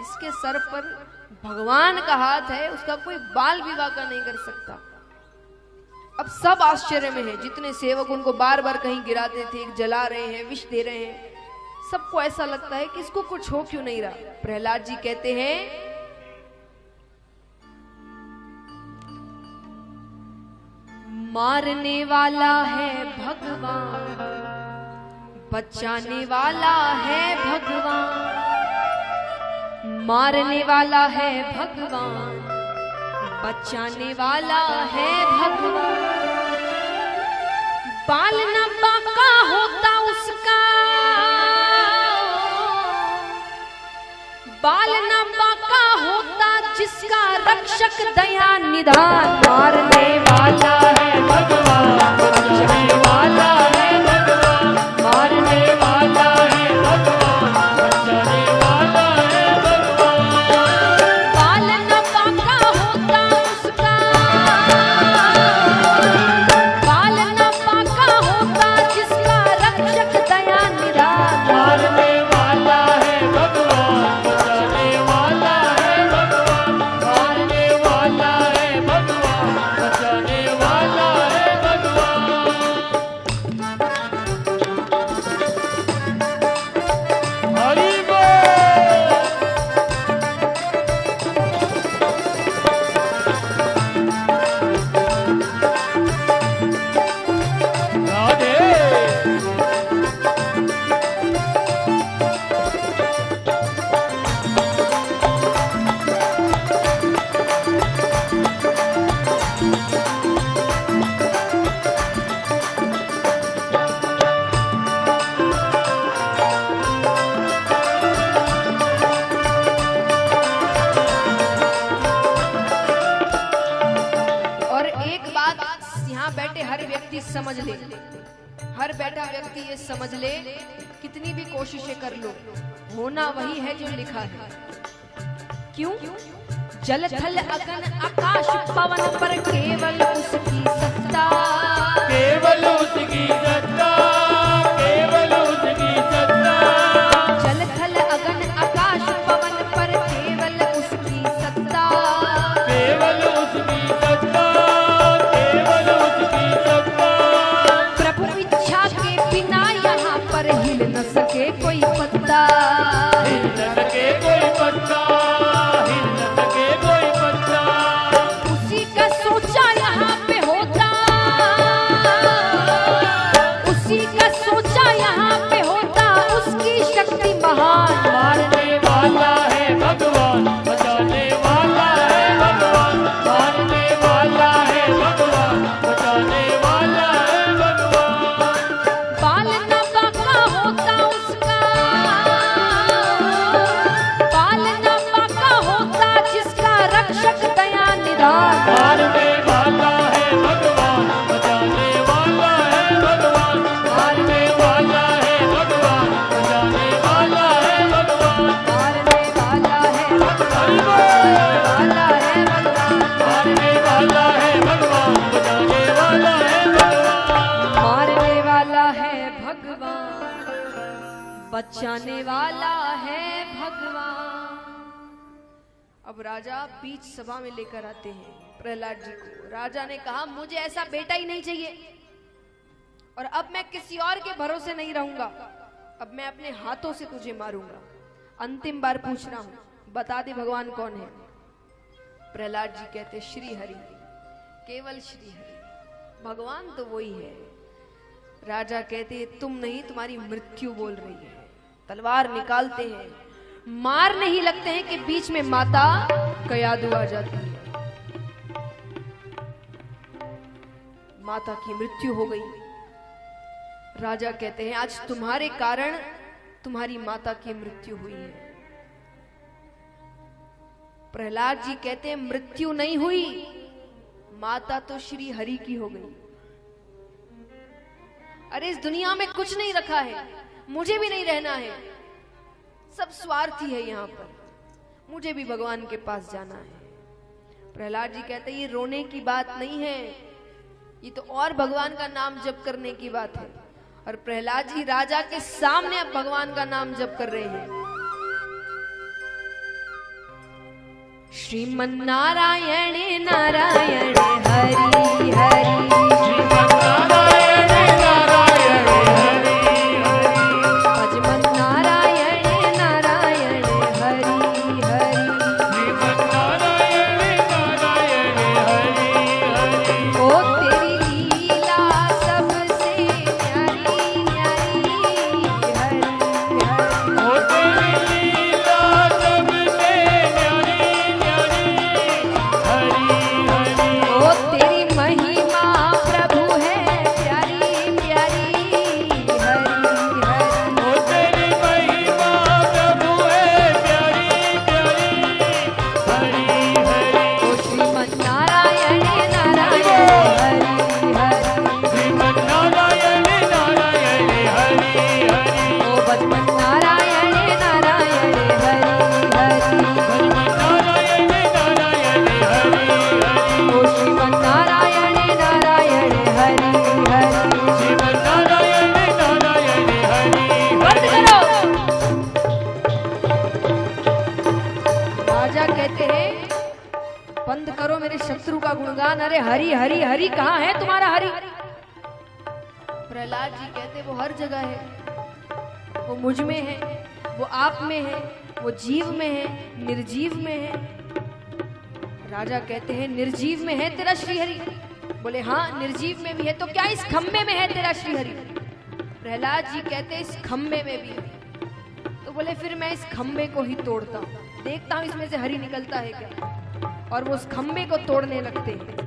जिसके सर पर भगवान का हाथ है उसका कोई बाल विवाह का नहीं कर सकता। अब सब आश्चर्य में है, जितने सेवक उनको बार बार कहीं गिराते थे, जला रहे हैं, विष दे रहे हैं, सबको ऐसा लगता है कि इसको कुछ हो क्यों नहीं रहा। प्रहलाद जी कहते हैं मारने वाला है भगवान, बचाने वाला है भगवान, मारने वाला है भगवान, बचाने वाला है भगवान। बाल न बाका होता उसका, बाल न बाका होता जिसका रक्षक दया निधान। मारने वाला है भगवान, बचाने वाला है भगवान, मारने वाला है भगवान, बचाने वाला है भगवान। बाल न बाका होता उसका, बाल न बाका होता जिसका रक्षक दया निधान। मारने वाला है भगवान, बचाने वाला है भगवान, मारने वाला है भगवान, बचाने वाला है भगवान। हरि बोल। राधे। और एक बात यहाँ बैठे हर व्यक्ति समझ ले, हर बैठा व्यक्ति ये समझ ले, कितनी भी कोशिशें कर लो, होना वही है जो लिखा है। क्यों? जल थल अगन आकाश पवन पर केवल उसकी सत्ता, केवल उसकी सत्ता, केवल उसकी सत्ता, जल थल अगन आकाश पवन पर केवल उसकी सत्ता। केवल उसकी सत्ता, केवल उसकी सत्ता। प्रभु इच्छा के बिना यहाँ पर हिल न सके कोई पत्ता। हिल न सके कोई पत्ता, हिल न सके कोई पत्ता। उसी का सोचा यहाँ पे होता, उसी का सोचा यहाँ पे होता, उसकी शक्ति महान। मारने वाला है भगवान, बचाने वाला है भगवान, मारने वाला है भगवान, बचाने वाला है भगवान। बाल न बाका होता उसका, बाल न बाका होता जिसका रक्षक दया निधान। मारने वाला है भगवान, बचाने वाला है भगवान, मारने वाला है भगवान, बचाने वाला है भगवान। मारने वाला है हरि बोल। वाला है भगवान, मारने वाला है भगवान, बचाने वाला है भगवान। मारने वाला है भगवान, बचाने वाला है भगवान। अब राजा बीच सभा में लेकर आते हैं प्रहलाद जी को। राजा ने कहा मुझे ऐसा बेटा ही नहीं चाहिए, और अब मैं किसी और के भरोसे नहीं रहूंगा, अब मैं अपने हाथों से तुझे मारूंगा। अंतिम बार पूछ रहा हूं, बता दे भगवान कौन है। प्रहलाद जी कहते श्री हरि, केवल श्री हरि, भगवान तो वही है। राजा कहते तुम नहीं, तुम्हारी मृत्यु बोल रही है। तलवार निकालते हैं, मारने ही लगते हैं कि बीच में माता कयादू आ जाती है। माता की मृत्यु हो गई। राजा कहते हैं आज तुम्हारे कारण तुम्हारी माता की मृत्यु हुई है। प्रहलाद जी कहते हैं मृत्यु नहीं हुई, माता तो श्री हरि की हो गई। अरे इस दुनिया में कुछ नहीं रखा है, मुझे भी नहीं रहना है, सब स्वार्थी है यहाँ पर, मुझे भी भगवान के पास जाना है। प्रहलाद जी कहते हैं ये रोने की बात नहीं है, ये तो और भगवान का नाम जप करने की बात है। और प्रहलाद जी राजा के सामने अब भगवान का नाम जप कर रहे हैं। श्रीमन्नारायण नारायण हरि हरि श्रीमन्नारायण नारायण हरि हरि भजमन्नारायण नारायण हरि हरि श्रीमन्नारायण नारायण हरि हरि ओ तेरी लीला सबसे न्यारी न्यारी हरि हरि ओ तेरी लीला सबसे न्यारी न्यारी हरि हरि ओ तेरी महिमा प्रभु है प्यारी प्यारी हरि हरि ओ तेरी महिमा प्रभु है प्यारी प्यारी हरि हरि ओ श्रीमन्नारायण नारायण हरि हरि श्रीमन्नारायण नारायण हरि हरि ओ भजमन्नारायण नारायण हरि हरि श्रीमन्नारायण नारायण हरि हरि ओ श्रीमन्नारायण नारायण हरि हरि श्रीमन्नारायण नारायण हरि बंद करो। राजा कहते हैं बंद करो मेरे शत्रु का गुणगान। अरे हरि हरि हरि कहाँ है तुम्हारा हरि? प्रहलाद जी कहते वो हर जगह है, वो मुझ में है, वो आप में है, वो जीव में है, निर्जीव में है। राजा कहते हैं निर्जीव में है तेरा श्रीहरि। बोले हाँ निर्जीव में भी है, तो क्या इस खम्भे में है तेरा श्रीहरि? प्रहलाद जी कहते हैं इस खम्भे में भी है। तो बोले फिर मैं इस खम्भे को ही तोड़ता हूँ, देखता हूँ इसमें से हरि निकलता है क्या। और वो उस खम्भे को तोड़ने लगते हैं।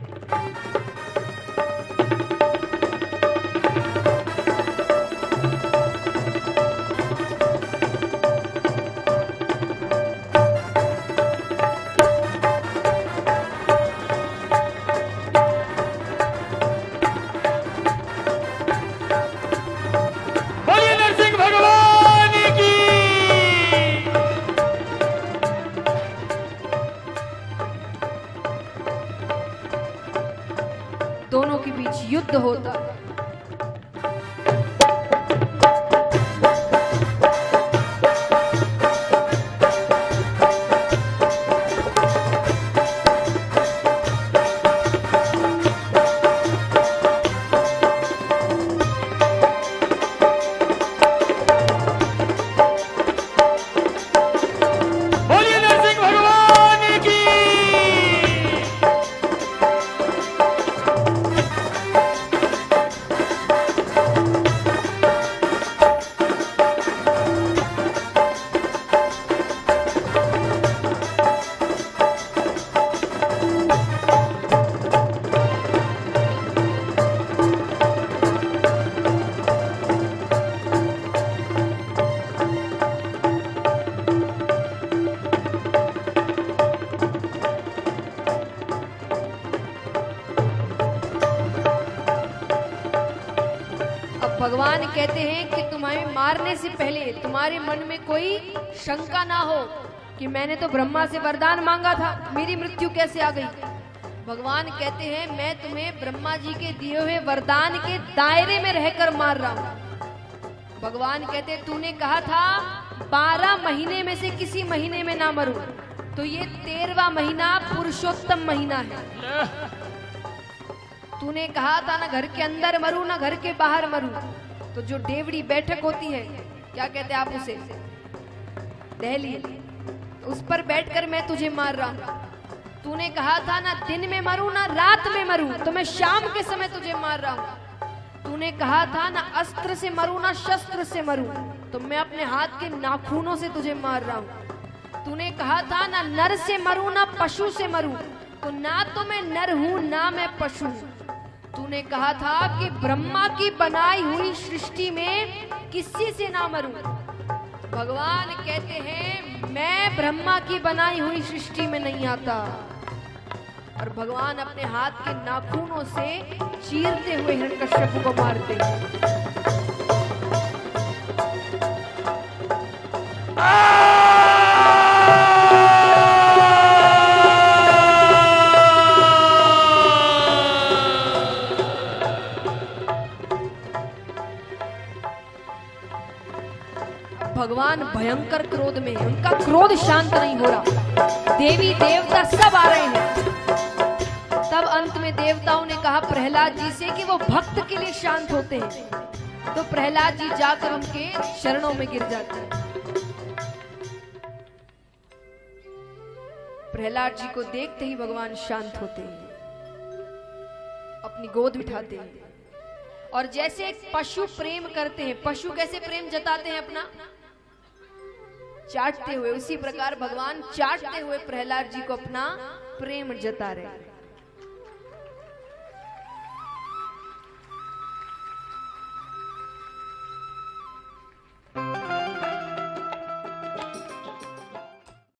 बोलिए नरसिंह भगवान की दोनों के बीच युद्ध होता। बोलिए नरसिंह भगवान की अब भगवान कहते हैं कि तुम्हें मारने से पहले तुम्हारे मन में कोई शंका ना हो कि मैंने तो ब्रह्मा से वरदान मांगा था, मेरी मृत्यु कैसे आ गई। भगवान कहते हैं मैं तुम्हें ब्रह्मा जी के दिए हुए वरदान के दायरे में रहकर मार रहा हूँ। भगवान कहते तूने कहा था 12 महीने में से किसी महीने में ना मरूं, तो ये 13वां महीना पुरुषोत्तम महीना है। तूने कहा था ना घर के अंदर मरूं ना घर के बाहर मरूं, तो जो देवड़ी बैठक होती है क्या कहते हैं आप उसे, दहली, उस पर बैठकर मैं तुझे मार रहा हूं। तूने कहा था ना दिन में मरूं ना रात में मरूं, तो मैं शाम के समय तुझे मार रहा हूं। तूने कहा था ना अस्त्र से मरूं ना शस्त्र से मरूं, तो मैं अपने हाथ के नाखूनों से तुझे मार रहा हूं। तूने कहा था ना नर से मरूं ना पशु से मरूं, तो ना तो मैं नर हूं ना मैं पशु हूं। तूने कहा था कि ब्रह्मा की बनाई हुई सृष्टि में किसी से ना मरूं। भगवान कहते हैं मैं ब्रह्मा की बनाई हुई सृष्टि में नहीं आता। और भगवान अपने हाथ के नाखूनों से चीरते हुए हिरण्यकश्यप को मारते हैं। भगवान भयंकर क्रोध में है, उनका क्रोध शांत नहीं हो रहा। देवी देवता सब आ रहे हैं। तब अंत में देवताओं ने कहा प्रहलाद जी से कि वो भक्त के लिए शांत होते हैं। तो प्रहलाद जी जाकर उनके चरणों में गिर जाते हैं। प्रहलाद जी को देखते ही भगवान शांत होते हैं, अपनी गोद बिठाते हैं और जैसे एक पशु प्रेम करते हैं, पशु कैसे प्रेम जताते हैं अपना, चाटते हुए, उसी प्रकार भगवान चाटते हुए प्रहलाद जी को अपना प्रेम जता रहे हैं।